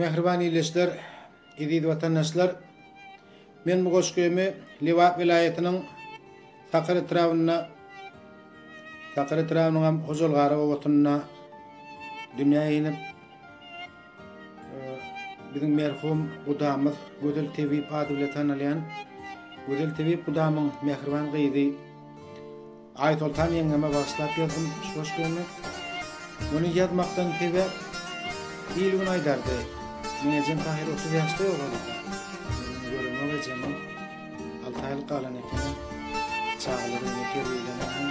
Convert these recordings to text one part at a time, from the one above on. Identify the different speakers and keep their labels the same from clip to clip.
Speaker 1: Mehriban iyileşler, izîz vatandaşlar. Men bu goşgöýümi Liwat vilayetiniň Takır etrawynyň Hojulgary owatyna dünýä inip bizim merhum gudamyz Gödel TV ady bilen tanalýan Gödel TV gudamyň mehriban gyzy Aytoltan ýeňeme başlap ýazdym şu goşgöýümi. Muny ýazmakdan tebe ýylyň aýdardy. Meňe Tahir 30 ýaşda boldy. Görüme we jemim 6 aýlyk galan eken. Çağlaryny kerýelen.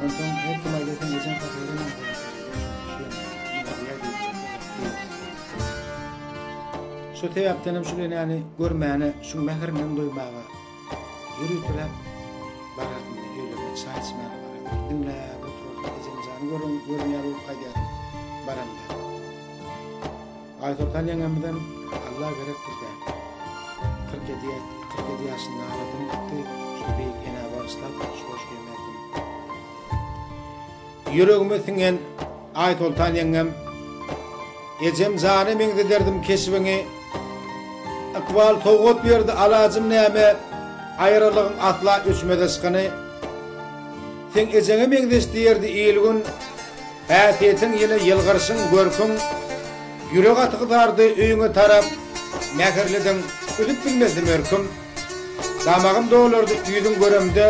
Speaker 1: Ondan her kim aýdatan Meňe Tahir'in şu teyapdanam şu ýani görmäni şu mehrinden doýmaga ýürütülip baratdy ýöle çaýçmana baratdy. Dinläp oturup ejemjany görünýär bolup gaýar baramda. Aytoltan ýeňemden Allah berekdir. 47 ýaşynda aradan gitdi. Şu beýik ene başlap şu hoş gelmedim. Ýüregime singen Aytoltan ýeňem ejemjany meňde derdim keşibiňi akwal togut berdi alajym näme aýralygyň atla üçmede çykyny sen ejeňe meňde isleýärdi ýylgyn häsiýetiň ýene ýylgyrşyň görküň ýürek atygydardy öýüňe tarap mäherlediň ölüp bilmezdim örküm damagym dolardy ýüzüň göremde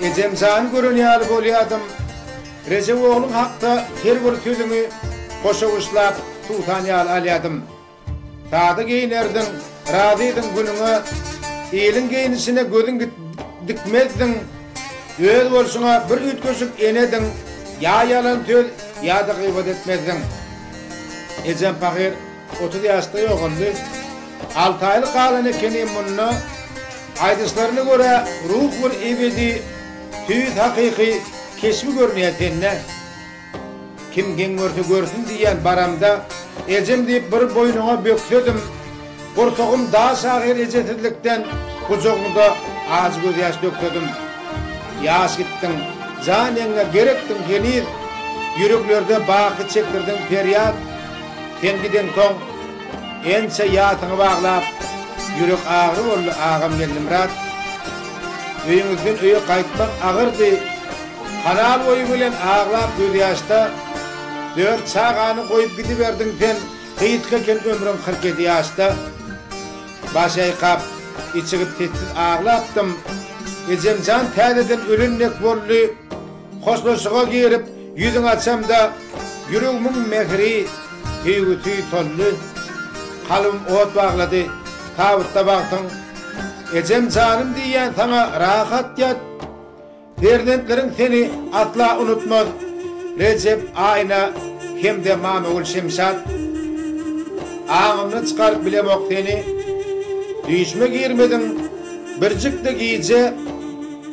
Speaker 1: ejemjany görenýär bolýardym Recep oğlum hakda her bir sözümü koşuğuşlap tutanýar alýadym. Tadı giyinerdin, razıydın günüňe, ýylyň giyinişine gözüň dikmezdin, öz bolşuňa bir ütköşük enedin, ýa ýalan söz, ýa da gıybet etmezdin. Ejem Pahir 30 ýaşda ýoğundy. 6 aýlyk galan ekeni munna aýdyşlaryna görä ruh bir ebedi, tüýt hakyky keşmi görmeýärdiňne kim geň görse görsün diýen baramda ejem diýip bir boýnuňa bökledim. Gursagym daha şahyr ejetlikden gujagymda az göz ýaş dökledim. Ýaş gitdim, janyňa gerekdim genir. Ýüreklerde baky çekdirdim feryat. Sen giden soň ense ýatyňy baglap ýürek agyr boldy, agam geldim rat. Öýüňizden öýe gaýtmak agyrdy. Kanal boyu bilen ağlap göz ýaşda 4 çağany goýup gidiberdiň sen hyýytken ömrüm 47 ýaşda baş aýkap içigip tetip ağlapdym. Ejemjan täzeden ölennek boldy. Hoşlaşyga girip ýüzüň açamda ýüregimiň mehri tüýgü tolly. Kalbym ot baglady. Tawutda bagtyň. Ejemjanym diýen sana rahat ýat. Derdentlerin seni atla unutmaz. Recep ayna hemde Mamul Şemşat. Ağımını çıkarıp bilemok seni. Düşme girmedin. Bircikde giyice.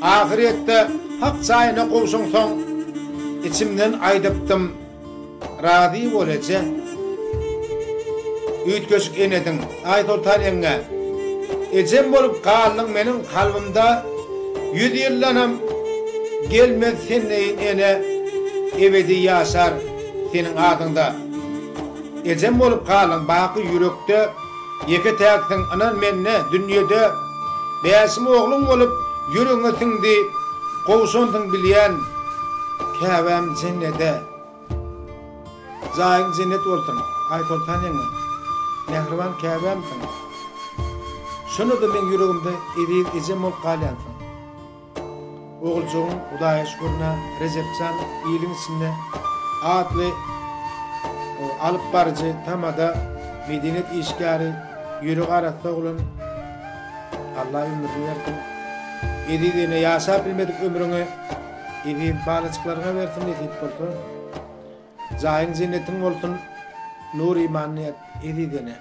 Speaker 1: Ahirette hak çayına kovsun son. İçimden aydıptım. Radi bolece. Üyt köşük enedin. Aytoltan ýeňe. Ejem bolup galyň meniň kalbymda 100 ýyllanam. Gelmez senneyin ene ebedi ýaşar senin adında. Ejem bolup galyň baky ýürekde ýeke täkdiň anan menne dünýede beýaşym oglum bolup ýüregiňe siňdi gowşundyň bilýän käbäm jennete zaýyň jennet bolsun Aytoltan ýeňe mehriban käbämsiň şunu da men ýüregimde ejem bolup galýan. Oğulcuğun Hudaýa şükürine Recepcan iyiliğin içinde adlı alıp barıcı tamada Medinet işgari yürük arasında olun Allah ömrünü versin. Edidine yaşa bilmedik ömrünü edip bağlıcıklarına versin edip olsun. Zahin cennetin olsun nur imaniyet edidine.